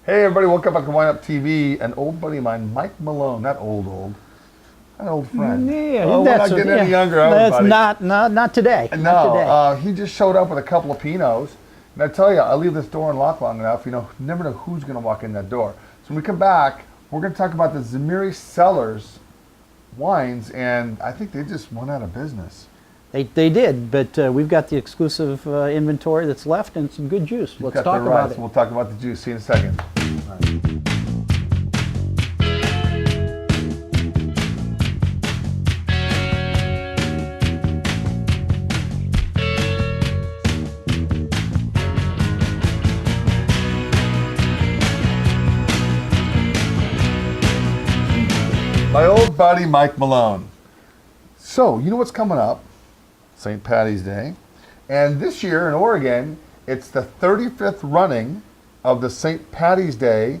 Hey everybody, welcome back to WineupTV. An old buddy of mine, Mike Malone, not old, an old friend. Yeah, oh, we're not getting any younger, that's everybody. not today. No, not today. He just showed up with a couple of Pinots. And I tell you, I leave this door unlocked long enough, you never know who's going to walk in that door. So when we come back, we're going to talk about the Zimri Cellars wines, and I think they just went out of business. They did, but we've got the exclusive inventory that's left and some good juice. Let's talk about it. We'll talk about the juice. See you in a second. My old buddy Mike Malone. So, you know what's coming up? St. Patty's Day. And this year in Oregon, it's the 35th running of the St. Patty's Day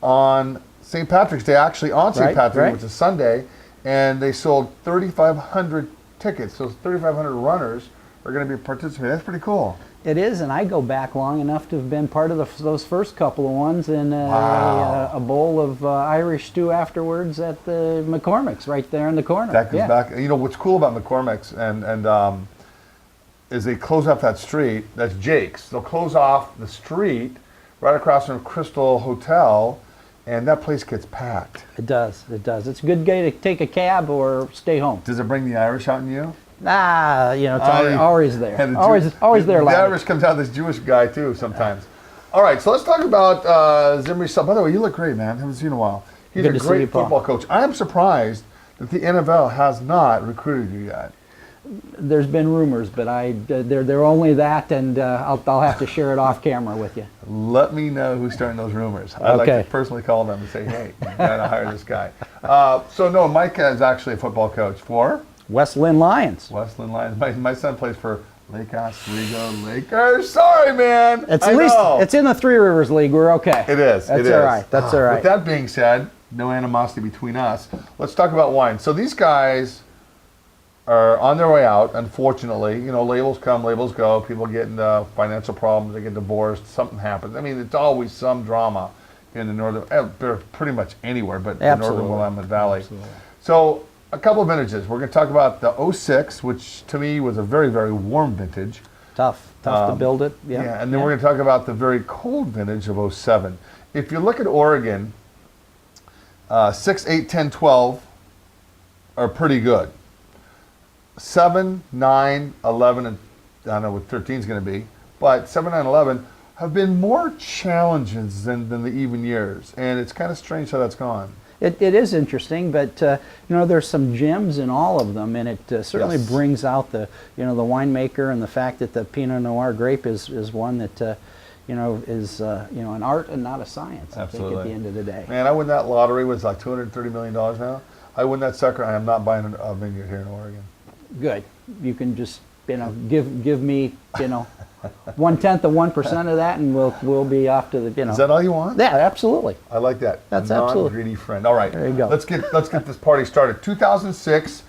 on St. Patrick's Day, actually on St. Patrick's Day, which is Sunday. And they sold 3,500 tickets. So 3,500 runners are going to be participating. That's pretty cool. It is, and I go back long enough to have been part of those first couple of ones in a bowl of Irish stew afterwards at the McCormick's right there in the corner. That goes back. You know what's cool about McCormick's and is they close off that street. That's Jake's. They'll close off the street right across from Crystal Hotel, and that place gets packed. It does. It does. It's a good day to take a cab or stay home. Does it bring the Irish out in you? It's always there. Always there. The Irish comes out this Jewish guy too sometimes. All right, so let's talk about Zimri Cellars. By the way, you look great, man. Haven't seen you in a while. He's a great football coach. I am surprised that the NFL has not recruited you yet. There's been rumors, but they're only that, and I'll have to share it off camera with you. Let me know who's starting those rumors. I'd like to personally call them and say, hey, you gotta hire this guy. So no, Mike is actually a football coach for West Lynn Lions. West Lynn Lions. My son plays for Lake Oswego Lakers. Sorry, man. It's in the Three Rivers League. We're okay. It is. That's all right. That's all right. With that being said, no animosity between us. Let's talk about wine. So these guys are on their way out, unfortunately. Labels come, labels go. People get into financial problems. They get divorced. Something happens. I mean, it's always some drama in the northern, pretty much anywhere, but the northern Willamette Valley. Absolutely. So a couple of vintages. We're going to talk about the 06, which to me was a very, very warm vintage. Tough to build it. Yeah, and then we're going to talk about the very cold vintage of 07. If you look at Oregon, 6, 8, 10, 12 are pretty good. 7, 9, 11, and I don't know what 13 is going to be, but 7, 9, 11 have been more challenges than the even years, and it's kind of strange how that's gone. It is interesting, but there's some gems in all of them, and it certainly brings out the the winemaker and the fact that the Pinot Noir grape is one that is an art and not a science. Absolutely. I think at the end of the day. Man, I win that lottery was like $230 million now. I win that sucker. I am not buying a vineyard here in Oregon. Good. You can just give me 1/10 of 1% of that, and we'll be off to the Is that all you want? Yeah, absolutely. I like that. That's a absolutely non-greedy friend. All right, there you go. Let's get this party started. 2006.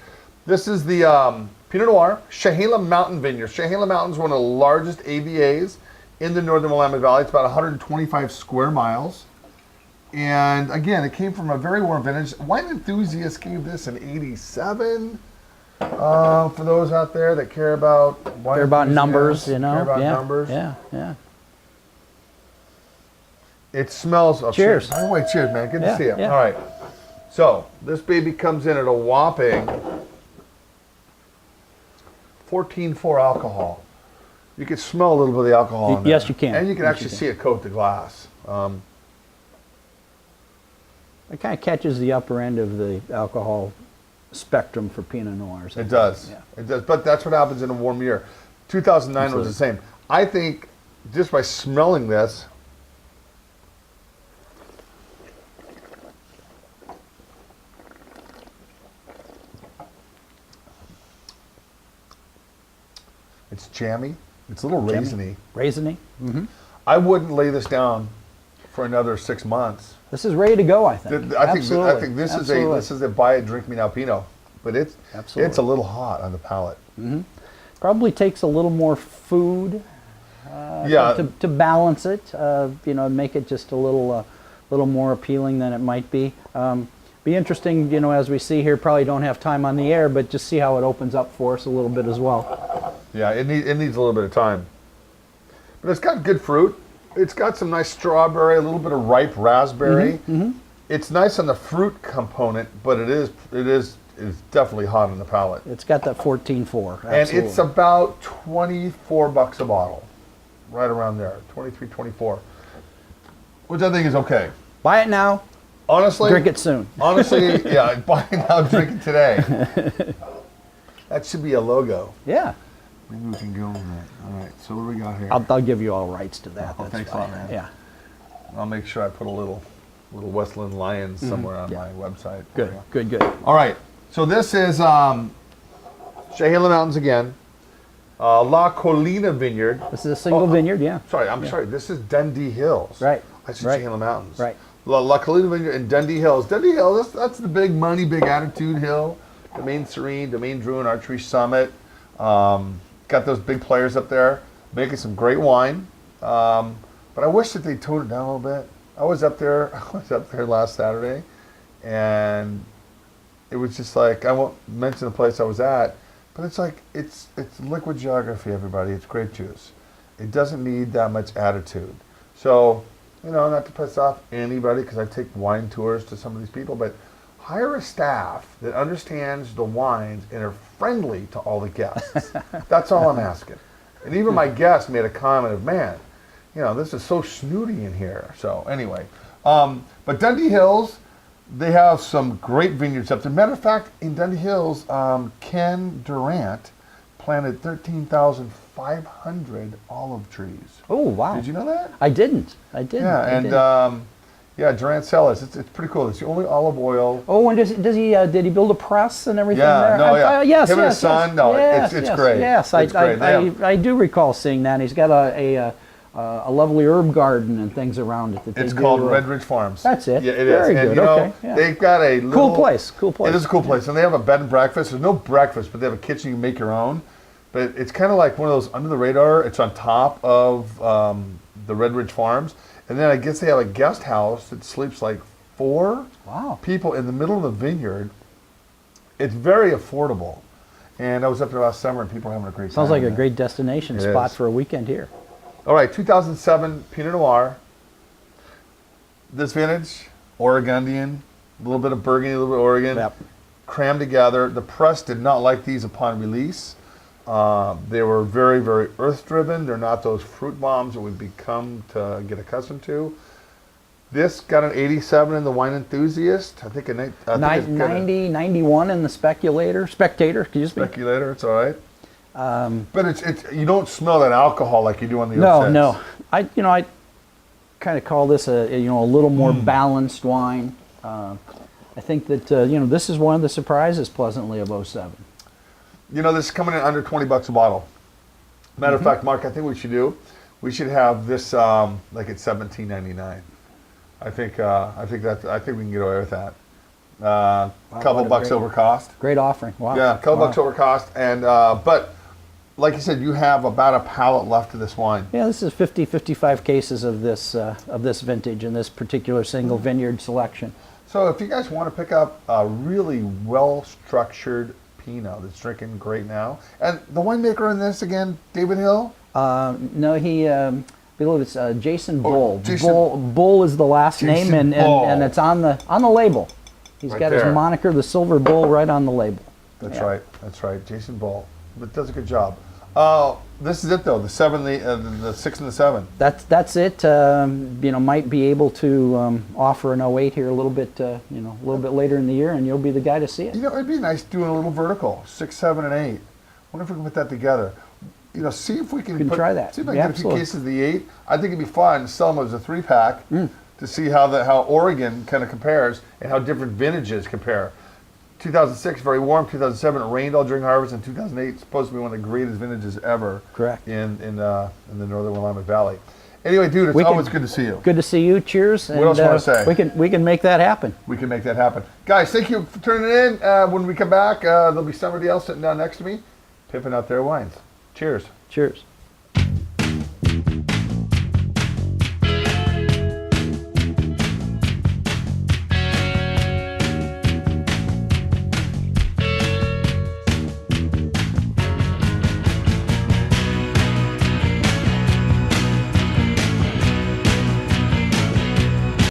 This is the Pinot Noir Chehalem Mountain Vineyard. Chehalem Mountain is one of the largest AVAs in the northern Willamette Valley. It's about 125 square miles. And again, it came from a very warm vintage. Wine Enthusiasts gave this an 87. For those out there that care about numbers, care about numbers. Yeah. It smells. Cheers. By the way, cheers, man. Good to see you. Yeah. All right. So this baby comes in at a whopping 14.4 alcohol. You can smell a little bit of the alcohol in there. Yes, you can. And you can actually see it coat the glass. It kind of catches the upper end of the alcohol spectrum for Pinot Noirs. It does. Yeah. It does. But that's what happens in a warm year. 2009 was the same. I think just by smelling this, it's jammy. It's a little raisiny. Raisiny? Mm-hmm. I wouldn't lay this down for another 6 months. This is ready to go, I think. I think this is a buy it, drink me now Pinot, but it's a little hot on the palate. Mm-hmm. Probably takes a little more food Yeah. to balance it, you know, make it just a little more appealing than it might be. Be interesting, you know, as we see here. Probably don't have time on the air, but just see how it opens up for us a little bit as well. Yeah, it needs a little bit of time. But it's got good fruit. It's got some nice strawberry, a little bit of ripe raspberry. It's nice on the fruit component, but it's definitely hot on the palate. It's got that 14.4. And it's about $24 a bottle, right around there, 23, 24, which I think is okay. Buy it now. Honestly, drink it soon. Honestly, yeah, buy it now, drink it today. That should be a logo. Yeah. Maybe we can go with that. All right, so what do we got here? I'll give you all rights to that. Oh, That's thanks a fine. lot, man. Yeah. I'll make sure I put a little Westland Lions somewhere on my website. Good, good. All right, so this is Chehalem Mountains again. La Colina Vineyard. This is a single vineyard, yeah. Sorry, I'm sorry. This is Dundee Hills. Right. I said Chehalem Mountains. Right. La Colina Vineyard in Dundee Hills. Dundee Hills, that's the big money, big attitude hill. Domaine Serene, Domaine Druin, Archery Summit. Got those big players up there making some great wine. But I wish that they toned it down a little bit. I was up there last Saturday, and it was just like, I won't mention the place I was at, but it's like, it's liquid geography, everybody. It's grape juice. It doesn't need that much attitude. So, you know, not to piss off anybody, because I take wine tours to some of these people, but hire a staff that understands the wines and are friendly to all the guests. That's all I'm asking. And even my guest made a comment of, man, you know, this is so snooty in here. So anyway, but Dundee Hills, they have some great vineyards up there. Matter of fact, in Dundee Hills, Ken Durant planted 13,500 olive trees. Oh, wow. Did you know that? I didn't. Yeah, and yeah, Durant Cellars. It's pretty cool. It's the only olive oil. Oh, and did he build a press and everything Yeah, there? no, yeah. Yes, Him and yes, his son. yes. No, Yes, it's yes, great. Yes, It's great. I do recall seeing that. He's got a lovely herb garden and things around it. It's called Red Ridge Farms. That's it. Yeah, it Very is. And good. you know, Okay, yeah. they've got a little, Cool place. It is a cool place, and they have a bed and breakfast. There's no breakfast, but they have a kitchen you can make your own. But it's kind of like one of those under the radar. It's on top of the Red Ridge Farms, and then I guess they have a guest house that sleeps like 4 people in the middle of the vineyard. It's very affordable, and I was up there last summer, and people are having a great time. Sounds like a great destination spot for a weekend here. All right, 2007 Pinot Noir. This vintage, Oregondian, a little bit of Burgundy, a little bit of Oregon, crammed together. The press did not like these upon release. They were very, very earth-driven. They're not those fruit bombs that we've become to get accustomed to. This got an 87 in the Wine Enthusiast. I think, 90, 91 in the Spectator, excuse me. Speculator, it's all right. But it's you don't smell that alcohol like you do on the No. I kind of call this a little more balanced wine. I think that this is one of the surprises pleasantly of 07. You know, this is coming in under $20 a bottle. Matter of fact, Mark, I think we should have this like at $17.99. I think we can get away with that. Couple bucks over cost. Great offering. Wow. Yeah, a couple bucks over cost, and but like you said, you have about a pallet left of this wine. Yeah, this is 55 cases of this vintage in this particular single vineyard selection. So if you guys want to pick up a really well-structured Pinot that's drinking great now, and the winemaker in this again, David Hill? No, I believe it's Jason Bull. Jason, Bull is the last name, and it's on the label. He's Right got there. his moniker, the Silver Bull, right on the label. That's right. That's right. Jason Bull. But does a good job. This is it though. The 7, the 6, and the 7. That's it. Might be able to offer an 08 here a little bit later in the year, and you'll be the guy to see it. You know, it'd be nice doing a little vertical, 6, 7, and 8. Wonder if we can put that together. You know, see if we can try that. See if I can Yeah, get a few cases of the 8. I think it'd be fun to sell them as a 3-pack to see how Oregon kind of compares and how different vintages compare. 2006, very warm. 2007, it rained all during harvest. And 2008, supposed to be one of the greatest vintages ever. Correct. In the northern Willamette Valley. Anyway, dude, it's always good to see you. Good to see you. Cheers. What else do you want to say? We can make that happen. We can make that happen. Guys, thank you for tuning in. When we come back, there'll be somebody else sitting down next to me, pimping out their wines. Cheers. Cheers.